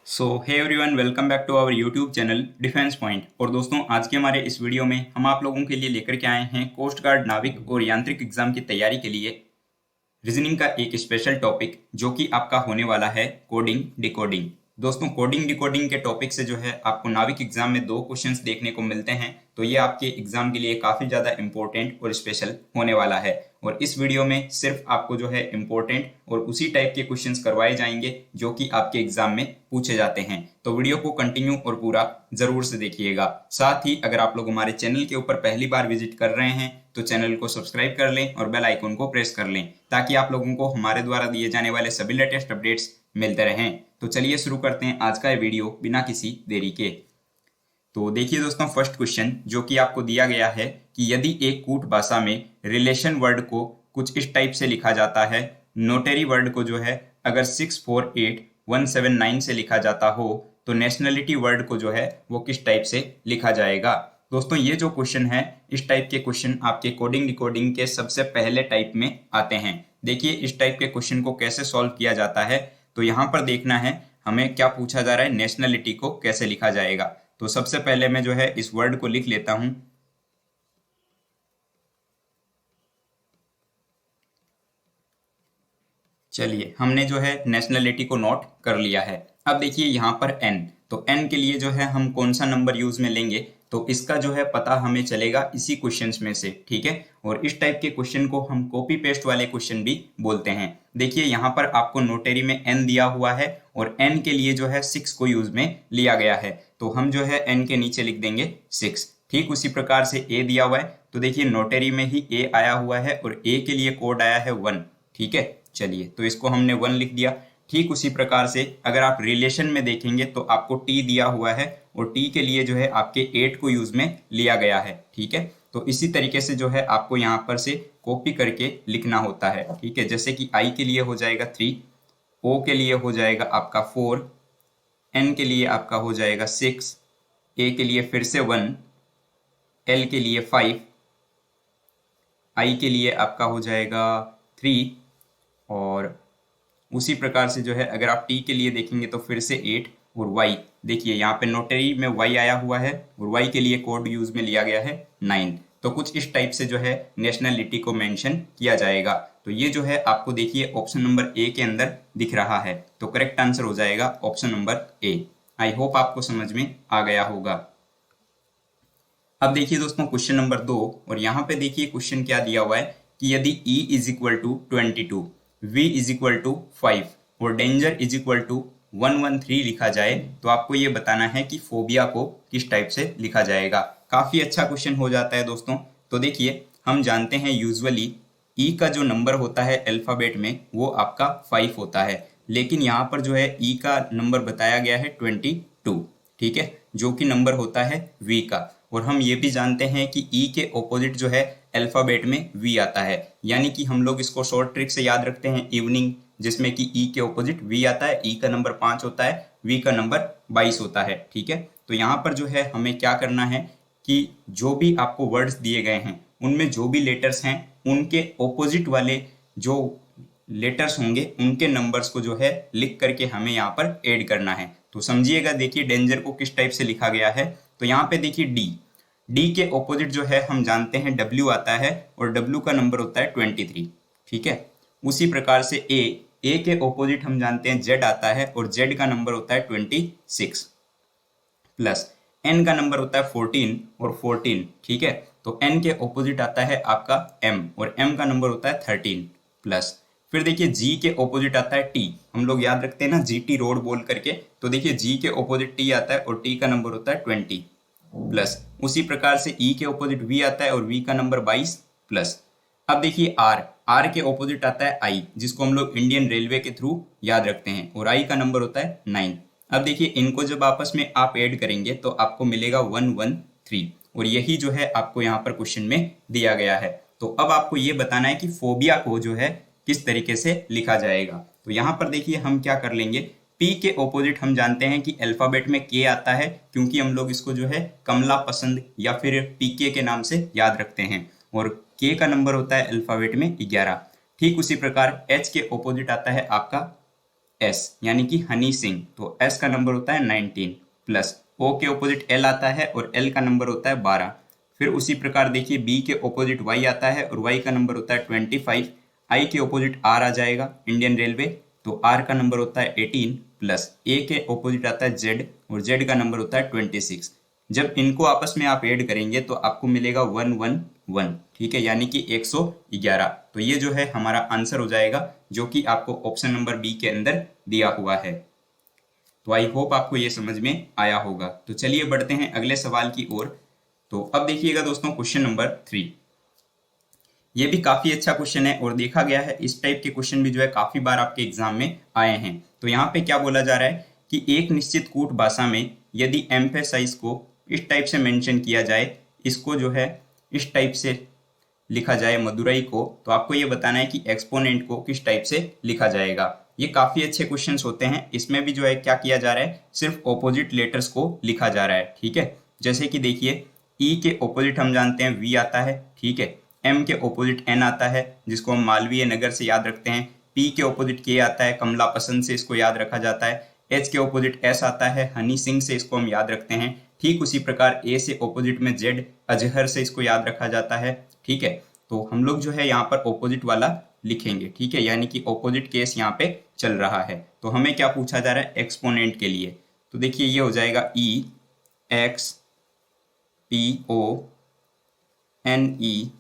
So hey everyone, welcome back to our YouTube channel Defence Point. और दोस्तों, आज के हमारे इस वीडियो में हम आप लोगों के लिए लेकर के आए हैं कोस्ट गार्ड नाविक और यांत्रिक एग्जाम की तैयारी के लिए रीजनिंग का एक स्पेशल टॉपिक, जो कि आपका होने वाला है कोडिंग डिकोडिंग। दोस्तों, कोडिंग डिकोडिंग के टॉपिक से जो है आपको नाविक एग्जाम में 2 क्वेश्चंस देखने को मिलते हैं, तो ये आपके एग्जाम के लिए काफी ज्यादा इंपॉर्टेंट और स्पेशल होने वाला है। और इस वीडियो में सिर्फ आपको जो है इंपॉर्टेंट और उसी टाइप के क्वेश्चंस करवाए जाएंगे जो कि आपके एग्जाम में पूछे जाते हैं। तो वीडियो को कंटिन्यू और पूरा जरूर से देखिएगा। साथ ही अगर आप लोग हमारे चैनल के ऊपर पहली बार विजिट कर रहे हैं तो चैनल को सब्सक्राइब कर लें और बेल आइकन को प्रेस कर लें, ताकि आप लोगों को हमारे द्वारा दिए जाने वाले सभी लेटेस्ट अपडेट्स मिलते रहें। तो चलिए शुरू करते हैं आज का ये वीडियो बिना किसी देरी के। तो देखिए दोस्तों, फर्स्ट क्वेश्चन जो कि आपको दिया गया है कि यदि एक कूट भाषा में रिलेशन वर्ड को कुछ इस टाइप से लिखा जाता है, नोटरी वर्ड को जो है अगर 648179 से लिखा जाता हो, तो नेशनलिटी वर्ड को जो है वो किस टाइप से लिखा जाएगा। दोस्तों, ये जो क्वेश्चन है, इस टाइप के क्वेश्चन आपके कोडिंग डिकोडिंग के सबसे पहले टाइप में आते हैं। देखिए इस टाइप के क्वेश्चन को कैसे सॉल्व किया जाता है। तो यहाँ पर देखना है हमें क्या पूछा जा रहा है, नेशनलिटी को कैसे लिखा जाएगा। तो सबसे पहले मैं जो है इस वर्ड को लिख लेता हूं। चलिए, हमने जो है नेशनलिटी को नोट कर लिया है। अब देखिए यहाँ पर एन, तो एन के लिए जो है हम कौन सा नंबर यूज में लेंगे, तो इसका जो है पता हमें चलेगा इसी क्वेश्चंस में से, ठीक है। और इस टाइप के क्वेश्चन को हम कॉपी पेस्ट वाले क्वेश्चन भी बोलते हैं। देखिए यहाँ पर आपको नोटेरी में एन दिया हुआ है और एन के लिए जो है 6 को यूज में लिया गया है, तो हम जो है एन के नीचे लिख देंगे 6। ठीक उसी प्रकार से ए दिया हुआ है, तो देखिए नोटेरी में ही ए आया हुआ है और ए के लिए कोड आया है 1, ठीक है। चलिए, तो इसको हमने 1 लिख दिया। ठीक उसी प्रकार से अगर आप रिलेशन में देखेंगे तो आपको टी दिया हुआ है और टी के लिए जो है आपके 8 को यूज में लिया गया है, ठीक है। तो इसी तरीके से जो है आपको यहाँ पर से कॉपी करके लिखना होता है, ठीक है। जैसे कि आई के लिए हो जाएगा 3, ओ के लिए हो जाएगा आपका 4, एन के लिए आपका हो जाएगा 6, ए के लिए फिर से 1, एल के लिए 5, आई के लिए आपका हो जाएगा 3, और उसी प्रकार से जो है अगर आप टी के लिए देखेंगे तो फिर से 8, और वाई देखिए यहाँ पे नोटरी में वाई आया हुआ है और वाई के लिए कोड यूज में लिया गया है 9। तो कुछ इस टाइप से जो है नेशनलिटी को मेंशन किया जाएगा। तो ये जो है आपको देखिए ऑप्शन नंबर ए के अंदर दिख रहा है, तो करेक्ट आंसर हो जाएगा option number A. I hope आपको समझ में आ गया होगा। अब देखिए दोस्तों, क्वेश्चन नंबर 2, और यहाँ पे देखिए क्वेश्चन क्या दिया हुआ है कि यदि E is equal to 22, V is equal to 5 और डेंजर इज इक्वल टू 113 लिखा जाए, तो आपको ये बताना है कि फोबिया को किस टाइप से लिखा जाएगा। काफी अच्छा क्वेश्चन हो जाता है दोस्तों। तो देखिए, हम जानते हैं यूजुअली E का जो नंबर होता है अल्फाबेट में वो आपका 5 होता है, लेकिन यहाँ पर जो है E का नंबर बताया गया है 22, ठीक है, जो कि नंबर होता है V का। और हम ये भी जानते हैं कि E के ऑपोजिट जो है अल्फाबेट में V आता है, यानी कि हम लोग इसको शॉर्ट ट्रिक से याद रखते हैं इवनिंग, जिसमें कि E के ऑपोजिट V आता है। E का नंबर 5 होता है, V का नंबर 22 होता है, ठीक है। तो यहाँ पर जो है हमें क्या करना है कि जो भी आपको वर्ड्स दिए गए हैं उनमें जो भी लेटर्स हैं उनके ऑपोजिट वाले जो लेटर्स होंगे उनके नंबर्स को जो है लिख करके हमें यहाँ पर ऐड करना है। तो समझिएगा, देखिए डेंजर को किस टाइप से लिखा गया है। तो यहाँ पे देखिए डी के ऑपोजिट जो है हम जानते हैं डब्ल्यू आता है और डब्ल्यू का नंबर होता है 23, ठीक है। उसी प्रकार से ए के ऑपोजिट हम जानते हैं जेड आता है और जेड का नंबर होता है 26, प्लस एन का नंबर होता है 14 और 14, ठीक है। तो एन के ऑपोजिट आता है आपका एम और एम का नंबर होता है 13, प्लस फिर देखिए जी के ऑपोजिट आता है टी। हम लोग याद रखते हैं ना जीटी रोड बोल करके, तो देखिए जी के ऑपोजिट टी आता है और टी का नंबर होता है 20, प्लस उसी प्रकार से ई के ऑपोजिट वी आता है और वी का नंबर 22, प्लस अब देखिए आर के ऑपोजिट आता है आई, जिसको हम लोग इंडियन रेलवे के थ्रू याद रखते हैं, और आई का नंबर होता है 9। अब देखिए इनको जब आपस में आप ऐड करेंगे तो आपको मिलेगा 113, और यही जो है आपको यहाँ पर क्वेश्चन में दिया गया है। तो अब आपको ये बताना है कि फोबिया को जो है किस तरीके से लिखा जाएगा। तो यहाँ पर देखिए हम क्या कर लेंगे, पी के ऑपोजिट हम जानते हैं कि अल्फाबेट में के आता है, क्योंकि हम लोग इसको जो है कमला पसंद या फिर पीके के नाम से याद रखते हैं, और के का नंबर होता है अल्फाबेट में 11। ठीक उसी प्रकार एच के ऑपोजिट आता है आपका एस यानी कि हनी सिंह, तो एस का नंबर होता है 19 प्लस ओ के ऑपोजिट एल आता है और एल का नंबर होता है 12। फिर उसी प्रकार देखिए बी के ऑपोजिट वाई आता है और वाई का नंबर होता है 25। आई के ऑपोजिट आर आ जाएगा इंडियन रेलवे, तो आर का नंबर होता है 18 प्लस ए के ऑपोजिट आता है जेड और जेड का नंबर होता है 26। जब इनको आपस में आप ऐड करेंगे तो आपको मिलेगा 111, ठीक है, यानी कि 111। तो ये जो है हमारा आंसर हो जाएगा जो कि आपको ऑप्शन नंबर बी के अंदर दिया हुआ है। तो आई होप आपको ये समझ में आया होगा। तो चलिए बढ़ते हैं अगले सवाल की ओर। तो अब देखिएगा दोस्तों क्वेश्चन नंबर 3। ये भी काफी अच्छा क्वेश्चन है और देखा गया है इस टाइप के क्वेश्चन भी जो है काफी बार आपके एग्जाम में आए हैं। तो यहाँ पे क्या बोला जा रहा है कि एक निश्चित कूट भाषा में यदि एम्फेसाइज को इस टाइप से मेंशन किया जाए, इसको जो है इस टाइप से लिखा जाए मदुरई को, तो आपको ये बताना है कि एक्सपोनेंट को किस टाइप से लिखा जाएगा। ये काफी अच्छे क्वेश्चंस होते हैं। इसमें भी जो है क्या किया जा रहा है, सिर्फ ऑपोजिट लेटर्स को लिखा जा रहा है, ठीक है। जैसे कि देखिए ई के ऑपोजिट हम जानते हैं वी आता है, ठीक है। एम के ऑपोजिट एन आता है जिसको हम मालवीय नगर से याद रखते हैं। पी के ऑपोजिट के आता है कमला पसंद से, इसको याद रखा जाता है। एच के ऑपोजिट एस आता है हनी सिंह से, इसको हम याद रखते हैं। ठीक उसी प्रकार ए से ऑपोजिट में जेड अजहर से, इसको याद रखा जाता है, ठीक है। तो हम लोग जो है यहाँ पर ऑपोजिट वाला लिखेंगे, ठीक है, यानी कि ऑपोजिट केस यहाँ पे चल रहा है। तो हमें क्या पूछा जा रहा है एक्सपोनेंट के लिए, तो देखिए ये हो जाएगा E X P O N E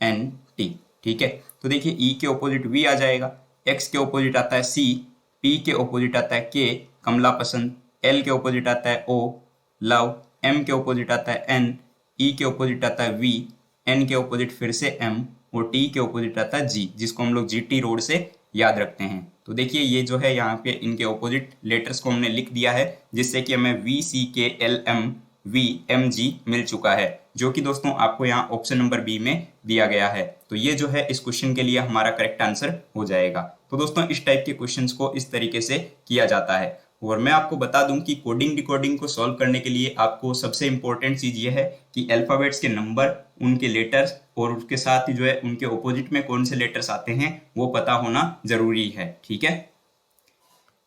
N T, ठीक है। तो देखिए ई के ऑपोजिट वी आ जाएगा, एक्स के ऑपोजिट आता है सी, पी के ऑपोजिट आता है के कमला पसंद, एल के ऑपोजिट आता है ओ लव, एम के ऑपोजिट आता है एन, ई के ऑपोजिट आता है वी, एन के ऑपोजिट फिर से एम और टी के ऑपोजिट आता है जी, जिसको हम लोग जीटी रोड से याद रखते हैं। तो देखिए ये जो है यहाँ पे इनके ऑपोजिट लेटर्स को हमने लिख दिया है, जिससे कि हमें V C K L M V M G मिल चुका है, जो कि दोस्तों आपको यहाँ ऑप्शन नंबर बी में दिया गया है। तो ये जो है इस क्वेश्चन के लिए हमारा करेक्ट आंसर हो जाएगा। तो दोस्तों इस टाइप के क्वेश्चंस को इस तरीके से किया जाता है। और मैं आपको बता दूं कि कोडिंग डिकोडिंग को सॉल्व करने के लिए आपको सबसे इंपॉर्टेंट चीज ये है कि अल्फाबेट्स के नंबर, उनके लेटर्स और उसके साथ ही जो है उनके ऑपोजिट में कौन से लेटर्स आते हैं वो पता होना जरूरी है, ठीक है।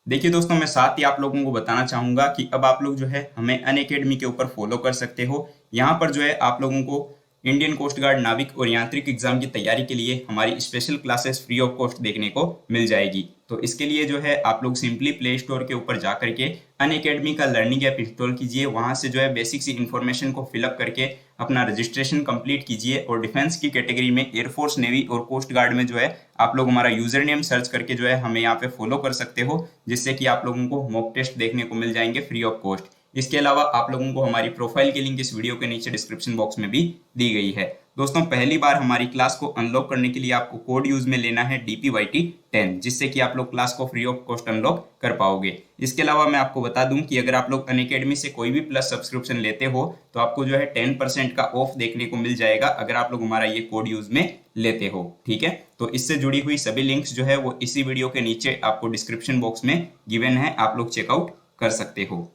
देखिए दोस्तों मैं साथ ही आप लोगों को बताना चाहूंगा कि अब आप लोग जो है हमें अनअकैडमी के ऊपर फॉलो कर सकते हो। यहाँ पर जो है आप लोगों को इंडियन कोस्ट गार्ड नाविक और यांत्रिक एग्जाम की तैयारी के लिए हमारी special classes free of cost देखने को मिल जाएगी। तो इसके लिए जो है आप लोग सिंपली प्ले स्टोर के ऊपर जा करके अनअकैडमी का लर्निंग ऐप इंस्टॉल कीजिए, वहां से जो है बेसिक सी इन्फॉर्मेशन को फिलअप करके अपना रजिस्ट्रेशन कंप्लीट कीजिए और डिफेंस की कैटेगरी में एयरफोर्स, नेवी और कोस्ट गार्ड में जो है आप लोग हमारा यूजर नेम सर्च करके जो है हमें यहाँ पे फॉलो कर सकते हो, जिससे कि आप लोगों को मॉक टेस्ट देखने को मिल जाएंगे फ्री ऑफ कॉस्ट। इसके अलावा आप लोगों को हमारी प्रोफाइल की लिंक इस वीडियो के नीचे डिस्क्रिप्शन बॉक्स में भी दी गई है। दोस्तों पहली बार हमारी क्लास को अनलॉक करने के लिए आपको कोड यूज में लेना है DPYT10, जिससे कि आप लोग क्लास को फ्री ऑफ कॉस्ट अनलॉक कर पाओगे। इसके अलावा मैं आपको बता दूं कि अगर आप लोग अनअकैडमी से कोई भी प्लस सब्सक्रिप्शन लेते हो तो आपको जो है 10% का ऑफ देखने को मिल जाएगा अगर आप लोग हमारा ये कोड यूज में लेते हो, ठीक है। तो इससे जुड़ी हुई सभी लिंक्स जो है वो इसी वीडियो के नीचे आपको डिस्क्रिप्शन बॉक्स में गिवन है, आप लोग चेकआउट कर सकते हो।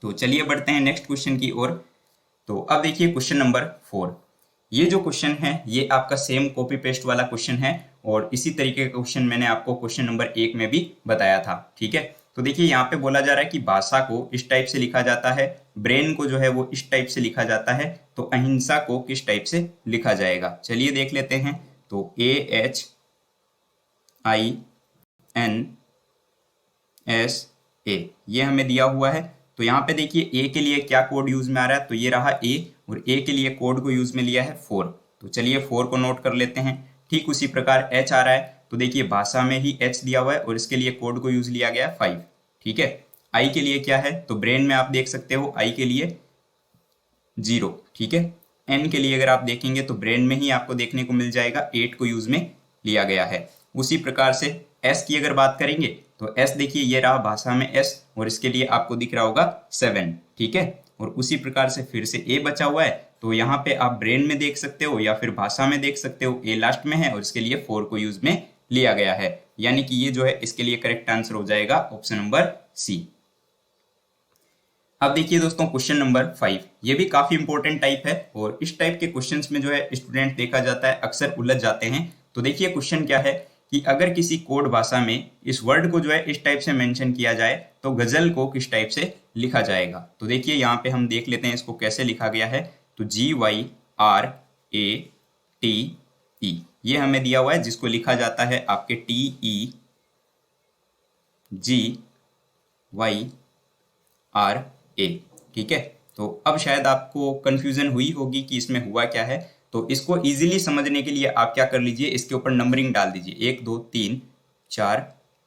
तो चलिए बढ़ते हैं नेक्स्ट क्वेश्चन की ओर। तो अब देखिए क्वेश्चन नंबर 4। ये जो क्वेश्चन है ये आपका सेम कॉपी पेस्ट वाला क्वेश्चन है और इसी तरीके का क्वेश्चन मैंने आपको क्वेश्चन नंबर 1 में भी बताया था, ठीक है। तो देखिए यहाँ पे बोला जा रहा है कि भाषा को इस टाइप से लिखा जाता है, ब्रेन को जो है वो इस टाइप से लिखा जाता है, तो अहिंसा को किस टाइप से लिखा जाएगा, चलिए देख लेते हैं। तो AHINSA ये हमें दिया हुआ है। तो यहाँ पे देखिए ए के लिए क्या कोड यूज में आ रहा है, तो ये रहा ए और ए के लिए कोड को यूज में लिया है 4। तो चलिए 4 को नोट कर लेते हैं। ठीक उसी प्रकार एच आ रहा है, तो देखिए भाषा में ही एच दिया हुआ है और इसके लिए कोड को यूज लिया गया 5, ठीक है। आई के लिए क्या है, तो ब्रेन में आप देख सकते हो आई के लिए 0, ठीक है। एन के लिए अगर आप देखेंगे तो ब्रेन में ही आपको देखने को मिल जाएगा 8 को यूज में लिया गया है। उसी प्रकार से एस की अगर बात करेंगे तो एस देखिए ये रहा भाषा में एस और इसके लिए आपको दिख रहा होगा 7, ठीक है। और उसी प्रकार से फिर से ए बचा हुआ है, तो यहाँ पे आप ब्रेन में देख सकते हो या फिर भाषा में देख सकते हो, ए लास्ट में है और इसके लिए 4 को यूज में लिया गया है, यानी कि ये जो है इसके लिए करेक्ट आंसर हो जाएगा ऑप्शन नंबर सी। अब देखिए दोस्तों क्वेश्चन नंबर 5, ये भी काफी इंपॉर्टेंट टाइप है और इस टाइप के क्वेश्चंस में जो है स्टूडेंट देखा जाता है अक्सर उलझ जाते हैं। तो देखिए क्वेश्चन क्या है कि अगर किसी कोड भाषा में इस वर्ड को जो है इस टाइप से मेंशन किया जाए तो गजल को किस टाइप से लिखा जाएगा। तो देखिए यहाँ पे हम देख लेते हैं इसको कैसे लिखा गया है। तो GYRATE ये हमें दिया हुआ है, जिसको लिखा जाता है आपके TEGYRA। ठीक है, तो अब शायद आपको कंफ्यूजन हुई होगी कि इसमें हुआ क्या है। तो इसको इजीली समझने के लिए आप क्या कर लीजिए, इसके ऊपर नंबरिंग डाल दीजिए 1 2 3 4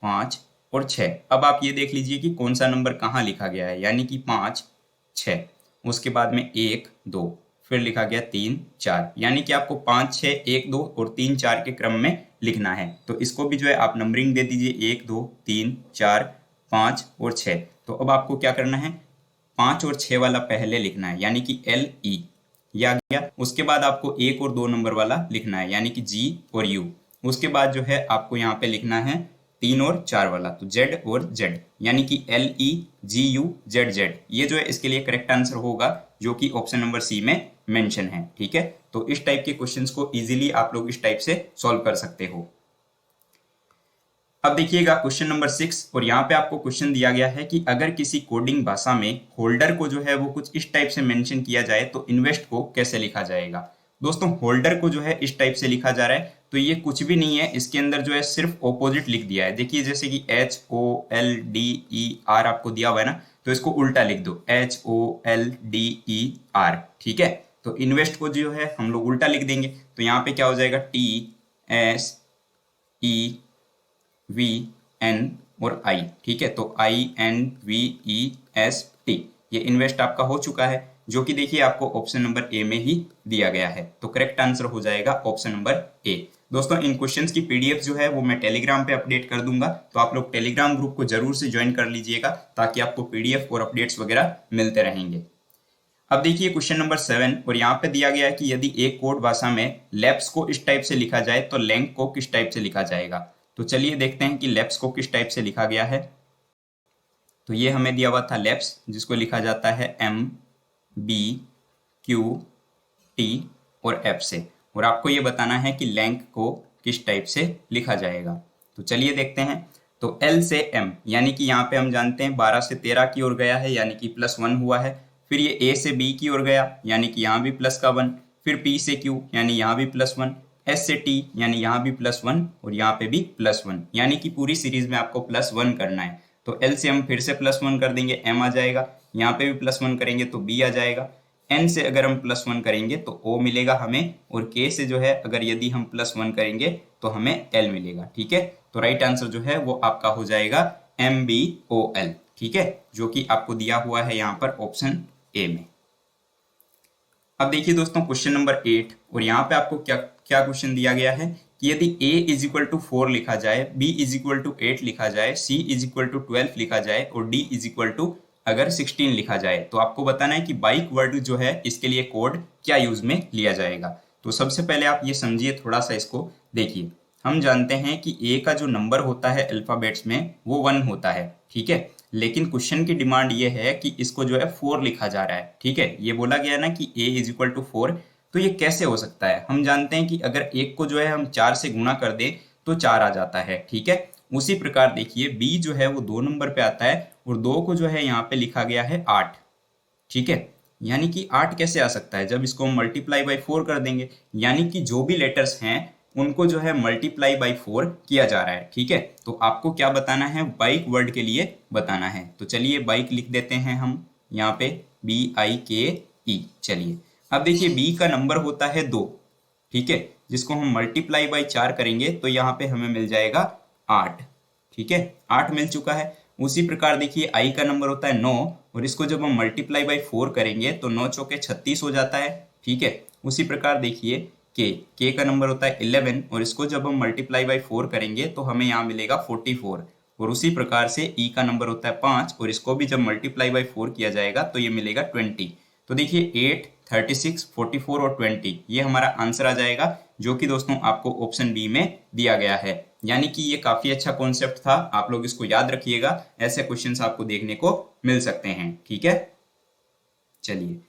5 और 6। अब आप ये देख लीजिए कि कौन सा नंबर कहाँ लिखा गया है, यानी कि 5 6, उसके बाद में 1 2, फिर लिखा गया 3 4, यानी कि आपको 5 6 1 2 और 3 4 के क्रम में लिखना है। तो इसको भी जो है आप नंबरिंग दे दीजिए 1 2 3 4 5 और 6। तो अब आपको क्या करना है, 5 और 6 वाला पहले लिखना है, यानी कि LE ये आ गया। उसके बाद आपको 1 और 2 नंबर वाला लिखना है, यानी कि G और U। उसके बाद जो है आपको यहाँ पे लिखना है 3 और 4 वाला, तो Z और Z, यानी कि LEGUZZ। ये जो है इसके लिए करेक्ट आंसर होगा, जो कि ऑप्शन नंबर सी में मेंशन है। ठीक है, तो इस टाइप के क्वेश्चंस को इजीली आप लोग इस टाइप से सॉल्व कर सकते हो। अब देखिएगा क्वेश्चन नंबर 6, और यहाँ पे आपको क्वेश्चन दिया गया है कि अगर किसी कोडिंग भाषा में होल्डर को जो है वो कुछ इस टाइप से मेंशन किया जाए तो इन्वेस्ट को कैसे लिखा जाएगा। दोस्तों होल्डर को जो है इस टाइप से लिखा जा रहा है, तो ये कुछ भी नहीं है, इसके अंदर जो है सिर्फ ऑपोजिट लिख दिया है। देखिए जैसे कि HOLDER आपको दिया हुआ है ना, तो इसको उल्टा लिख दो HOLDER। ठीक है, तो इन्वेस्ट को जो है हम लोग उल्टा लिख देंगे, तो यहाँ पे क्या हो जाएगा TSEVN और I। ठीक है, तो INVEST, ये इन्वेस्ट आपका हो चुका है, जो कि देखिए आपको ऑप्शन नंबर ए में ही दिया गया है। तो करेक्ट आंसर हो जाएगा ऑप्शन नंबर ए। दोस्तों इन क्वेश्चंस की पीडीएफ जो है वो मैं टेलीग्राम पे अपडेट कर दूंगा, तो आप लोग टेलीग्राम ग्रुप को जरूर से ज्वाइन कर लीजिएगा, ताकि आपको पीडीएफ और अपडेट्स वगैरह मिलते रहेंगे। अब देखिए क्वेश्चन नंबर 7, और यहाँ पे दिया गया है कि यदि एक कोड भाषा में लेप्स को इस टाइप से लिखा जाए तो लेंथ को किस टाइप से लिखा जाएगा। तो चलिए देखते हैं कि लेप्स को किस टाइप से लिखा गया है। तो ये हमें दिया हुआ था लेप्स, जिसको लिखा जाता है MBQT और F से, और आपको ये बताना है कि लेंथ को किस टाइप से लिखा जाएगा। तो चलिए देखते हैं। तो L से M, यानी कि यहाँ पे हम जानते हैं 12 से 13 की ओर गया है, यानी कि +1 हुआ है। फिर ये A से B की ओर गया, यानी कि यहाँ भी प्लस का 1। फिर P से Q, यानी यहाँ भी +1। S से T, यानी यहाँ भी +1 और यहाँ पे भी +1, यानी कि पूरी सीरीज में आपको +1 करना है। तो L से हम फिर से +1 कर देंगे, M आ जाएगा। यहाँ पे भी +1 करेंगे तो B आ जाएगा। N से अगर हम +1 करेंगे तो O मिलेगा हमें, और K से जो है अगर यदि हम +1 करेंगे तो हमें L मिलेगा। ठीक है, तो राइट आंसर जो है वो आपका हो जाएगा MBOL। ठीक है, जो कि आपको दिया हुआ है यहाँ पर ऑप्शन ए में। अब देखिए दोस्तों क्वेश्चन नंबर 8, और यहाँ पे आपको क्या क्या क्वेश्चन दिया गया है कि यदि A = 4 लिखा जाए, B = 8 लिखा जाए, C = 12 लिखा जाए और D = अगर 16 लिखा जाए, तो आपको बताना है कि बाइक वर्ड जो है इसके लिए कोड क्या यूज में लिया जाएगा। तो सबसे पहले आप ये समझिए थोड़ा सा, इसको देखिए। हम जानते हैं कि A का जो नंबर होता है अल्फाबेट्स में वो 1 होता है। ठीक है, लेकिन क्वेश्चन की डिमांड ये है कि इसको जो है 4 लिखा जा रहा है। ठीक है, ये बोला गया ना कि A = 4, तो ये कैसे हो सकता है। हम जानते हैं कि अगर 1 को जो है हम 4 से गुणा कर दें तो 4 आ जाता है। ठीक है, उसी प्रकार देखिए B जो है वो 2 नंबर पे आता है, और 2 को जो है यहाँ पे लिखा गया है 8। ठीक है, यानी कि 8 कैसे आ सकता है, जब इसको हम मल्टीप्लाई बाई 4 कर देंगे, यानी कि जो भी लेटर्स हैं उनको जो है मल्टीप्लाई बाई 4 किया जा रहा है। ठीक है, तो आपको क्या बताना है, बाइक वर्ड के लिए बताना है। तो चलिए बाइक लिख देते हैं हम यहाँ पे BIKE। चलिए अब देखिए B का नंबर होता है 2। ठीक है, जिसको हम मल्टीप्लाई बाई 4 करेंगे तो यहाँ पे हमें मिल जाएगा 8। ठीक है, 8 मिल चुका है। उसी प्रकार देखिए I का नंबर होता है 9, और इसको जब हम मल्टीप्लाई बाई 4 करेंगे तो 9 चौके 36 हो जाता है। ठीक है, उसी प्रकार देखिए K का नंबर होता है 11, और इसको जब हम मल्टीप्लाई बाई 4 करेंगे तो हमें यहाँ मिलेगा 44। और उसी प्रकार से E का नंबर होता है 5, और इसको भी जब मल्टीप्लाई बाई 4 किया जाएगा तो ये मिलेगा 20। तो देखिए 8, 36, 44 और 20 ये हमारा आंसर आ जाएगा, जो कि दोस्तों आपको ऑप्शन बी में दिया गया है। यानी कि ये काफी अच्छा कॉन्सेप्ट था, आप लोग इसको याद रखिएगा, ऐसे क्वेश्चंस आपको देखने को मिल सकते हैं। ठीक है, चलिए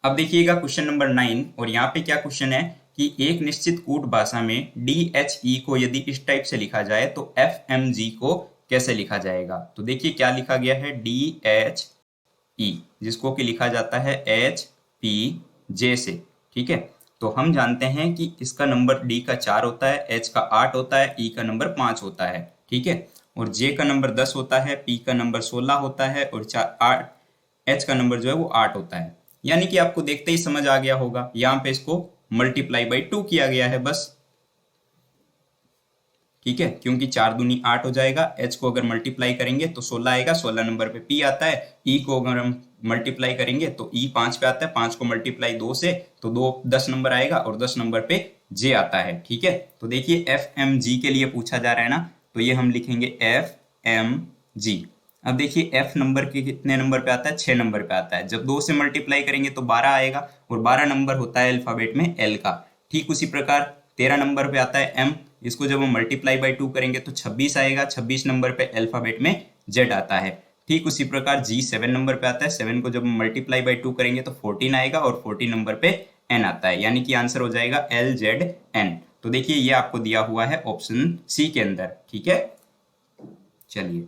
अब देखिएगा क्वेश्चन नंबर 9, और यहाँ पे क्या क्वेश्चन है कि एक निश्चित कूट भाषा में DHE को यदि इस टाइप से लिखा जाए तो FMG को कैसे लिखा जाएगा। तो देखिए क्या लिखा गया है, DHE, जिसको कि लिखा जाता है HPJ से। ठीक है, तो हम जानते हैं कि इसका नंबर D का 4 होता है, H का 8 होता है, E का नंबर 5 होता है। ठीक है, और J का नंबर 10 होता है, P का नंबर 16 होता है और 8 H का नंबर जो है वो 8 होता है। यानी कि आपको देखते ही समझ आ गया होगा, यहाँ पे इसको मल्टीप्लाई बाई 2 किया गया है बस। ठीक है, क्योंकि 4 दूनी 8 हो जाएगा। H को अगर मल्टीप्लाई करेंगे तो 16 आएगा, 16 नंबर पे P आता है। E को अगर हम मल्टीप्लाई करेंगे तो E 5 पे आता है, 5 को मल्टीप्लाई 2 से तो 2 10 नंबर आएगा और 10 नंबर पे J आता है। ठीक है, तो देखिए FMG के लिए पूछा जा रहा है ना, तो ये हम लिखेंगे FMG। अब देखिए F नंबर के कितने नंबर पे आता है, 6 नंबर पे आता है। जब 2 से मल्टीप्लाई करेंगे तो 12 आएगा और 12 नंबर होता है अल्फाबेट में L का। ठीक उसी प्रकार 13 नंबर पे आता है M, इसको जब हम मल्टीप्लाई बाई 2 करेंगे तो 26 आएगा, 26 नंबर पे अल्फाबेट में Z आता है। ठीक उसी प्रकार G 7 नंबर पे आता है, 7 को जब हम मल्टीप्लाई बाई 2 करेंगे तो 14 आएगा और 14 नंबर पे N आता है, यानी कि आंसर हो जाएगा LZN। तो देखिए ये आपको दिया हुआ है ऑप्शन सी के अंदर। ठीक है, चलिए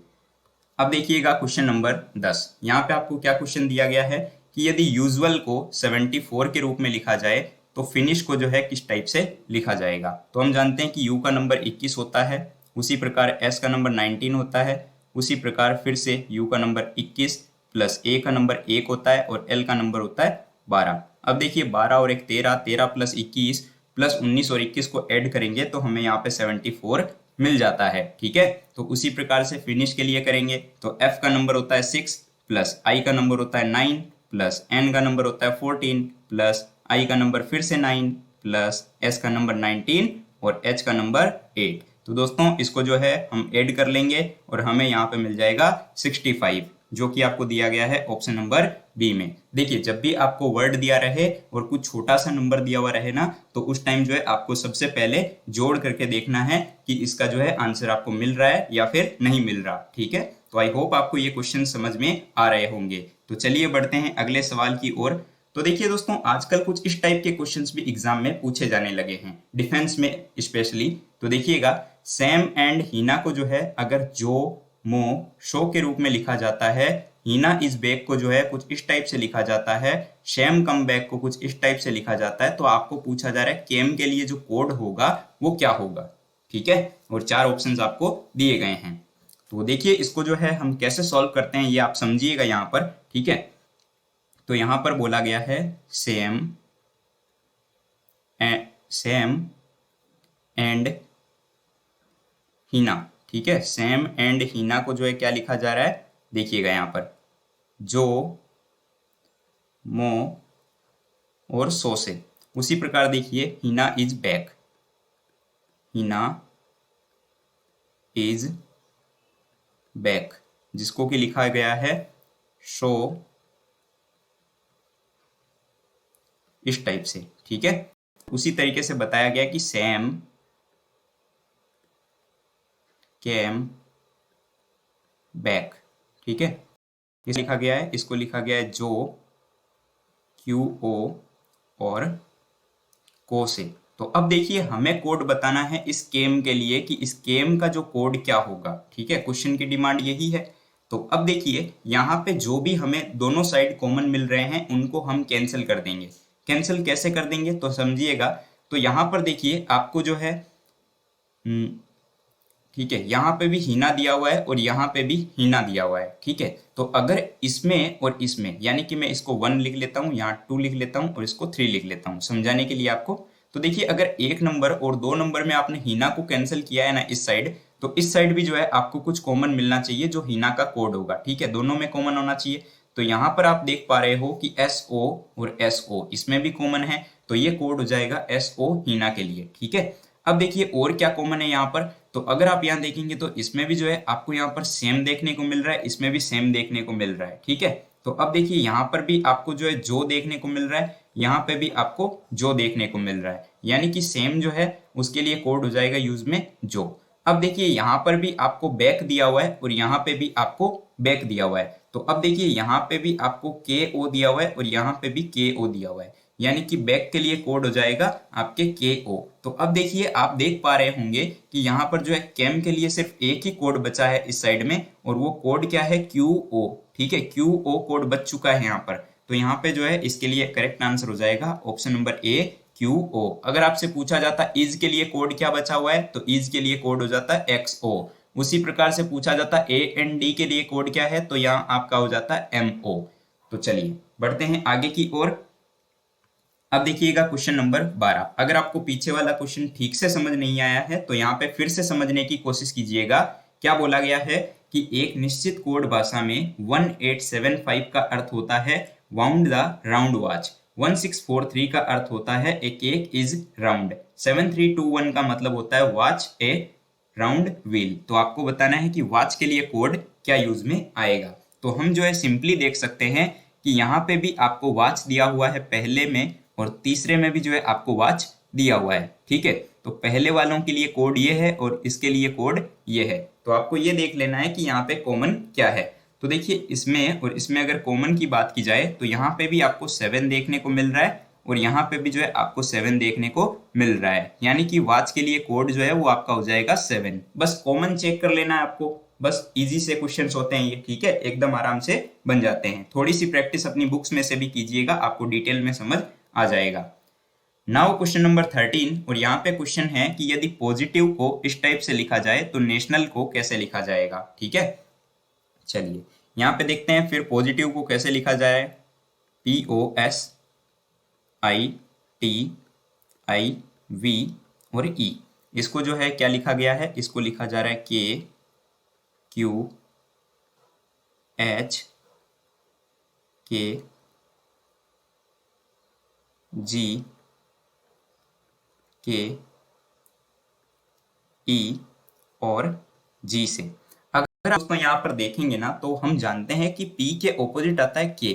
अब देखिएगा क्वेश्चन नंबर 10। यहाँ पे आपको क्या क्वेश्चन दिया गया है कि यदि यूजुअल को 74 के रूप में लिखा जाए तो फिनिश को जो है किस टाइप से लिखा जाएगा। तो हम जानते हैं कि U का नंबर 21 होता है, उसी प्रकार S का नंबर 19 होता है, उसी प्रकार फिर से U का नंबर 21 प्लस A का नंबर 1 होता है और L का नंबर होता है 12। अब देखिए 12 और 1 13, 13 प्लस 21 प्लस 19 और 21 को ऐड करेंगे तो हमें यहाँ पे 74 मिल जाता है। ठीक है, तो उसी प्रकार से फिनिश के लिए करेंगे तो F का नंबर होता है 6 प्लस I का नंबर होता है 9 प्लस N का नंबर होता है 14 प्लस I का नंबर फिर से 9 प्लस S का नंबर 19 और H का नंबर 8। तो दोस्तों इसको जो है हम ऐड कर लेंगे और हमें यहाँ पे मिल जाएगा 65, जो कि आपको दिया गया है ऑप्शन नंबर बी में। देखिए जब भी आपको वर्ड दिया रहे और कुछ छोटा सा नंबर दिया हुआ रहे ना, तो उस टाइम जो है आपको सबसे पहले जोड़ करके देखना है कि इसका जो है आंसर आपको मिल रहा है या फिर नहीं मिल रहा। ठीक है, तो आई होप आपको ये क्वेश्चन समझ में आ रहे होंगे। तो चलिए बढ़ते हैं अगले सवाल की ओर। तो देखिए दोस्तों आजकल कुछ इस टाइप के क्वेश्चंस भी एग्जाम में पूछे जाने लगे हैं, डिफेंस में स्पेशली। तो देखिएगा सैम एंड हीना को जो है अगर जो मो शो के रूप में लिखा जाता है, हीना इज बैक को जो है कुछ इस टाइप से लिखा जाता है, शैम कम बैक को कुछ इस टाइप से लिखा जाता है, तो आपको पूछा जा रहा है केम के लिए जो कोड होगा वो क्या होगा। ठीक है, और 4 ऑप्शंस आपको दिए गए हैं। तो देखिए इसको जो है हम कैसे सॉल्व करते हैं ये आप समझिएगा यहाँ पर। ठीक है, तो यहाँ पर बोला गया है सेम एंड हीना। ठीक है, सैम एंड हीना को जो है क्या लिखा जा रहा है, देखिएगा यहाँ पर जो मो और सो से। उसी प्रकार देखिए Heena is back, Heena is back, जिसको कि लिखा गया है शो इस टाइप से। ठीक है, उसी तरीके से बताया गया कि सैम केम बैक। ठीक है, इस लिखा गया है, इसको लिखा गया है जो QO और को से। तो अब देखिए हमें कोड बताना है इस केम के लिए कि इस केम का जो कोड क्या होगा। ठीक है, क्वेश्चन की डिमांड यही है। तो अब देखिए यहाँ पे जो भी हमें दोनों साइड कॉमन मिल रहे हैं उनको हम कैंसिल कर देंगे। कैंसिल कैसे कर देंगे तो समझिएगा। तो यहाँ पर देखिए आपको जो है ठीक है, यहाँ पे भी हीना दिया हुआ है और यहाँ पे भी हीना दिया हुआ है। ठीक है, तो अगर इसमें और इसमें, यानी कि मैं इसको 1 लिख लेता हूँ, यहाँ 2 लिख लेता हूँ और इसको 3 लिख लेता हूँ समझाने के लिए आपको। तो देखिए अगर 1 नंबर और 2 नंबर में आपने हीना को कैंसिल किया है ना इस साइड, तो इस साइड भी जो है आपको कुछ कॉमन मिलना चाहिए जो हीना का कोड होगा। ठीक है, दोनों में कॉमन होना चाहिए। तो यहाँ पर आप देख पा रहे हो कि SO और SO इसमें भी कॉमन है, तो ये कोड हो जाएगा SO हीना के लिए। ठीक है, अब देखिए और क्या कॉमन है यहाँ पर। तो अगर आप यहाँ देखेंगे तो इसमें भी जो है आपको यहाँ पर सेम देखने को मिल रहा है, इसमें भी सेम देखने को मिल रहा है। ठीक है, तो अब देखिए यहाँ पर भी आपको जो है जो देखने को मिल रहा है, यहाँ पे भी आपको जो देखने को मिल रहा है, यानी कि सेम जो है उसके लिए कोड हो जाएगा यूज में जो। अब देखिए यहाँ पर भी आपको बैक दिया हुआ है और यहाँ पे भी आपको बैक दिया हुआ है। तो अब देखिए यहाँ पे भी आपको KO दिया हुआ है और यहाँ पे भी KO दिया हुआ है, यानी कि बैक के लिए कोड हो जाएगा आपके KO। तो अब देखिए आप देख पा रहे होंगे कि यहाँ पर जो है कैम के लिए सिर्फ एक ही कोड बचा है इस साइड में, और वो कोड क्या है QO। ठीक है, QO कोड बच चुका है यहाँ पर। तो यहाँ पे जो है इसके लिए करेक्ट आंसर हो जाएगा ऑप्शन नंबर A QO। अगर आपसे पूछा जाता इज के लिए कोड क्या बचा हुआ है, तो इज के लिए कोड हो जाता है XO। उसी प्रकार से पूछा जाता AND के लिए कोड क्या है, तो यहाँ आपका हो जाता है MO। तो चलिए बढ़ते हैं आगे की ओर। अब देखिएगा क्वेश्चन नंबर 12। अगर आपको पीछे वाला क्वेश्चन ठीक से समझ नहीं आया है तो यहाँ पे फिर से समझने की कोशिश कीजिएगा। क्या बोला गया है कि एक निश्चित कोड भाषा में 1875 का अर्थ होता है वाउंड द राउंड वॉच, 1643 का अर्थ होता है ए केक इज राउंड, 7321 का मतलब होता है वॉच ए राउंड व्हील। तो आपको बताना है कि वॉच के लिए कोड क्या यूज में आएगा। तो हम जो है सिंपली देख सकते हैं कि यहाँ पे भी आपको वॉच दिया हुआ है पहले में, और तीसरे में भी जो है आपको वॉच दिया हुआ है। ठीक है, तो पहले वालों के लिए कोड ये है और इसके लिए कोड ये है। तो आपको ये देख लेना है कि यहाँ पे कॉमन क्या है। तो देखिए इसमें और इसमें अगर कॉमन की बात की जाए तो यहाँ पे भी आपको 7 देखने को मिल रहा है, और यहाँ पे भी जो है आपको 7 देखने को मिल रहा है, यानी कि वॉच के लिए कोड जो है वो आपका हो जाएगा 7। बस कॉमन चेक कर लेना है आपको, बस इजी से क्वेश्चंस होते हैं ये। ठीक है, एकदम आराम से बन जाते हैं। थोड़ी सी प्रैक्टिस अपनी बुक्स में से भी कीजिएगा, आपको डिटेल में समझ आ जाएगा। नाउ क्वेश्चन नंबर 13, और यहाँ पे क्वेश्चन है कि यदि पॉजिटिव को इस टाइप से लिखा जाए तो नेशनल को कैसे लिखा जाएगा। ठीक है, चलिए यहाँ पे देखते हैं फिर पॉजिटिव को कैसे लिखा जाए। POSITIV और E, इसको जो है क्या लिखा गया है, इसको लिखा जा रहा है KQHGKE और G से। अगर आप उसको यहाँ पर देखेंगे ना तो हम जानते हैं कि P के ऑपोजिट आता है K,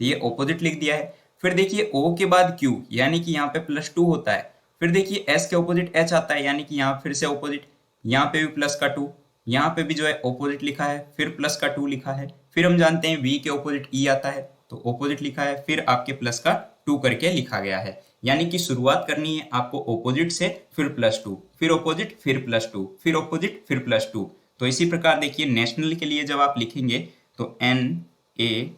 तो ये ऑपोजिट लिख दिया है। फिर देखिए O के बाद Q, यानी कि यहाँ पे +2 होता है। फिर देखिए S के ऑपोजिट H आता है, यानी कि यहाँ फिर से ऑपोजिट, यहाँ पे भी +2, यहाँ पे भी जो है ऑपोजिट लिखा है, फिर +2 लिखा है। फिर हम जानते हैं V के ऑपोजिट E आता है, तो ऑपोजिट लिखा है, फिर आपके +2 करके लिखा गया है। यानी कि शुरुआत करनी है आपको ऑपोजिट से, फिर +2, फिर ऑपोजिट, फिर +2, फिर ऑपोजिट, फिर +2। तो इसी प्रकार देखिए नेशनल के लिए जब आप लिखेंगे तो NATIONAL,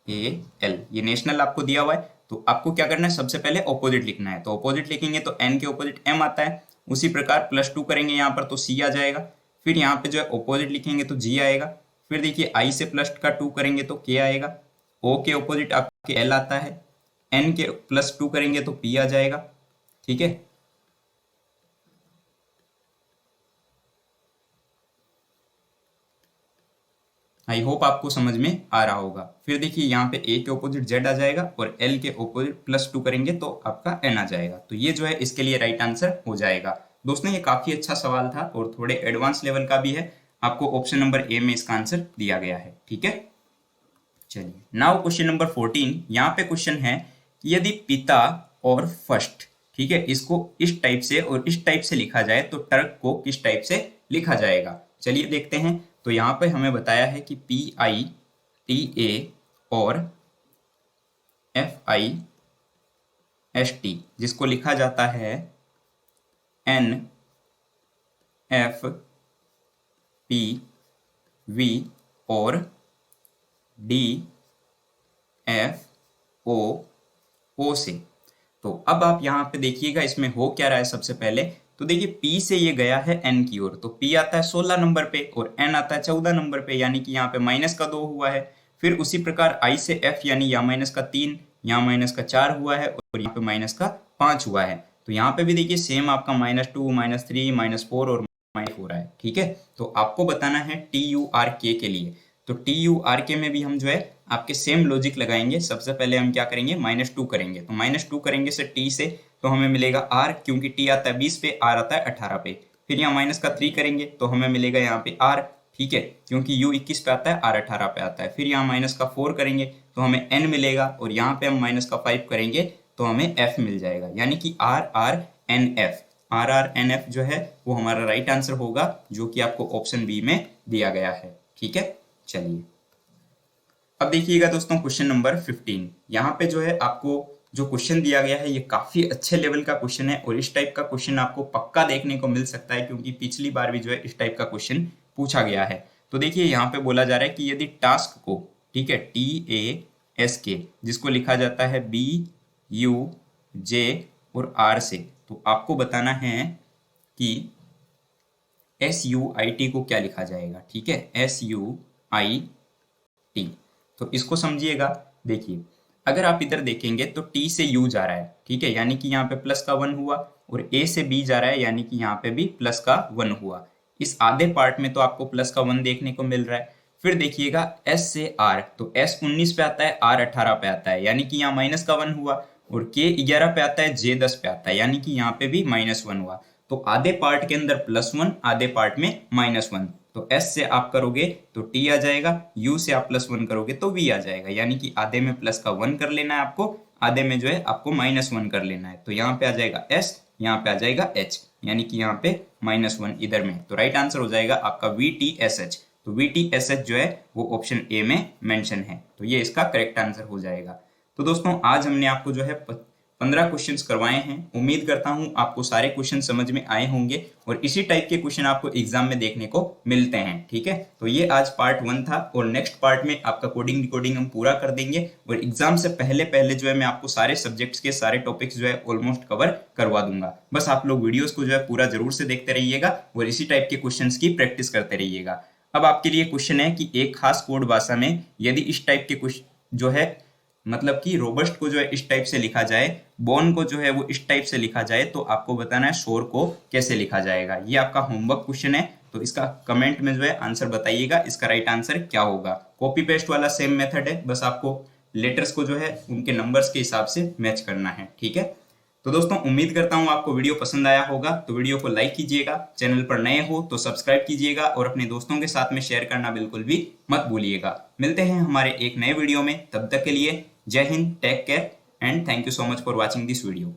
ये नेशनल आपको दिया हुआ है। तो आपको क्या करना है, सबसे पहले ऑपोजिट लिखना है। तो ऑपोजिट लिखेंगे तो N के ऑपोजिट M आता है, उसी प्रकार +2 करेंगे यहाँ पर तो C आ जाएगा। फिर यहाँ पे जो है ऑपोजिट लिखेंगे तो G आएगा। फिर देखिए I से +2 करेंगे तो K आएगा। O के ऑपोजिट आपके L आता है, N के +2 करेंगे तो P आ जाएगा। ठीक है, आई होप आपको समझ में आ रहा होगा। फिर देखिए यहाँ पे A के ऑपोजिट Z आ जाएगा, और L के ऑपोजिट +2 करेंगे तो आपका N आ जाएगा। तो ये जो है इसके लिए राइट आंसर हो जाएगा। दोस्तों ये काफी अच्छा सवाल था और थोड़े एडवांस लेवल का भी है। आपको ऑप्शन नंबर A में इसका आंसर दिया गया है। ठीक है, चलिए नाउ क्वेश्चन नंबर 14। यहाँ पे क्वेश्चन है कि यदि पिता और फर्स्ट, ठीक है, इसको इस टाइप से और इस टाइप से लिखा जाए तो टर्क को किस टाइप से लिखा जाएगा। चलिए देखते हैं। तो यहाँ पे हमें बताया है कि PITA और FIST, जिसको लिखा जाता है NFPV और DFOO से। तो अब आप यहाँ पे देखिएगा इसमें हो क्या रहा है। सबसे पहले तो देखिए P से ये गया है N की ओर, तो P आता है 16 नंबर पे और N आता है 14 नंबर पे, यानी कि यहाँ पे -2 हुआ है। फिर उसी प्रकार I से F, यानी यहाँ -3, यहाँ -4 हुआ है, और यहाँ पे -5 हुआ है। तो यहाँ पे भी देखिए सेम आपका -2, -3, -4 और -4 रहा है। ठीक है, तो आपको बताना है TURK के लिए। तो TURK में भी हम जो है आपके सेम लॉजिक लगाएंगे। सबसे पहले हम क्या करेंगे, -2 करेंगे। तो -2 करेंगे से T से, तो हमें मिलेगा R, क्योंकि T आता है 20 पे, R आता है 18 पे। फिर यहाँ -3 करेंगे तो हमें मिलेगा यहाँ पे R, ठीक है, क्योंकि U 21 पे आता है, R 18 पे आता है। फिर यहाँ -4 करेंगे तो हमें N मिलेगा, और यहाँ पे हम -5 करेंगे तो हमें F मिल जाएगा, यानी कि RRNF। RRNF जो है वो हमारा राइट आंसर होगा, जो कि आपको ऑप्शन बी में दिया गया है। ठीक है, चलिए अब देखिएगा दोस्तों क्वेश्चन नंबर 15। यहाँ पे जो है आपको जो क्वेश्चन दिया गया है ये काफी अच्छे लेवल का क्वेश्चन है और इस टाइप का क्वेश्चन आपको पक्का देखने को मिल सकता है, क्योंकि पिछली बार भी जो है इस टाइप का क्वेश्चन पूछा गया है। तो देखिए यहाँ पे बोला जा रहा है कि यदि टास्क को, ठीक है, TASK जिसको लिखा जाता है BUJ और R से, तो आपको बताना है कि SUIT को क्या लिखा जाएगा। ठीक है, SUIT। तो इसको समझिएगा। देखिए अगर आप इधर देखेंगे तो T से U जा रहा है, ठीक है, यानी कि यहाँ पे प्लस का 1 हुआ, और A से B जा रहा है यानी कि यहाँ पे भी प्लस का 1 हुआ। इस आधे पार्ट में तो आपको प्लस का 1 देखने को मिल रहा है। फिर देखिएगा S से R, तो S 19 पे आता है, R 18 पे आता है, यानी कि यहाँ माइनस का 1 हुआ, और K 11 पे आता है, J 10 पे आता है, यानी कि यहाँ पे भी -1 हुआ। तो आधे पार्ट के अंदर +1, आधे पार्ट में -1। तो S से आप करोगे तो T आ जाएगा, U से आप +1 करोगे तो V आ जाएगा, यानी कि आधे में प्लस का 1 कर लेना है आपको, आधे में जो है आपको -1 कर लेना है। तो यहाँ पे आ जाएगा S, यहाँ पे आ जाएगा H, यानी कि यहाँ पे -1 इधर में। तो राइट आंसर हो जाएगा आपका VTSH। तो VTSH जो है वो ऑप्शन ए में मेंशन है, तो ये इसका करेक्ट आंसर हो जाएगा। तो दोस्तों आज हमने आपको जो है 15 क्वेश्चंस करवाए हैं। उम्मीद करता हूं आपको सारे क्वेश्चन समझ में आए होंगे और इसी टाइप के क्वेश्चन आपको एग्जाम में देखने को मिलते हैं। ठीक है, तो ये आज पार्ट 1 था और नेक्स्ट पार्ट में आपका कोडिंग डिकोडिंग हम पूरा कर देंगे और एग्जाम से पहले पहले जो है मैं आपको सारे सब्जेक्ट्स के सारे टॉपिक्स जो है ऑलमोस्ट कवर करवा दूंगा। बस आप लोग वीडियोस को जो है पूरा जरूर से देखते रहिएगा और इसी टाइप के क्वेश्चन की प्रैक्टिस करते रहिएगा। अब आपके लिए क्वेश्चन है कि एक खास कोड भाषा में यदि इस टाइप के कुछ जो है मतलब कि रोबस्ट को जो है इस टाइप से लिखा जाए, बोन को जो है वो इस टाइप से लिखा जाए, तो आपको बताना है शोर को कैसे लिखा जाएगा। ये आपका होमवर्क क्वेश्चन है, तो इसका कमेंट में जो है आंसर बताइएगा, इसका राइट आंसर क्या होगा। कॉपी पेस्ट वाला सेम मेथड है, बस आपको लेटर्स को जो है उनके नंबर्स के हिसाब से मैच करना है। ठीक है, तो दोस्तों उम्मीद करता हूँ आपको वीडियो पसंद आया होगा, तो वीडियो को लाइक कीजिएगा, चैनल पर नए हो तो सब्सक्राइब कीजिएगा और अपने दोस्तों के साथ में शेयर करना बिल्कुल भी मत भूलिएगा। मिलते हैं हमारे एक नए वीडियो में, तब तक के लिए जय हिंद, take care and thank you so much for watching this video.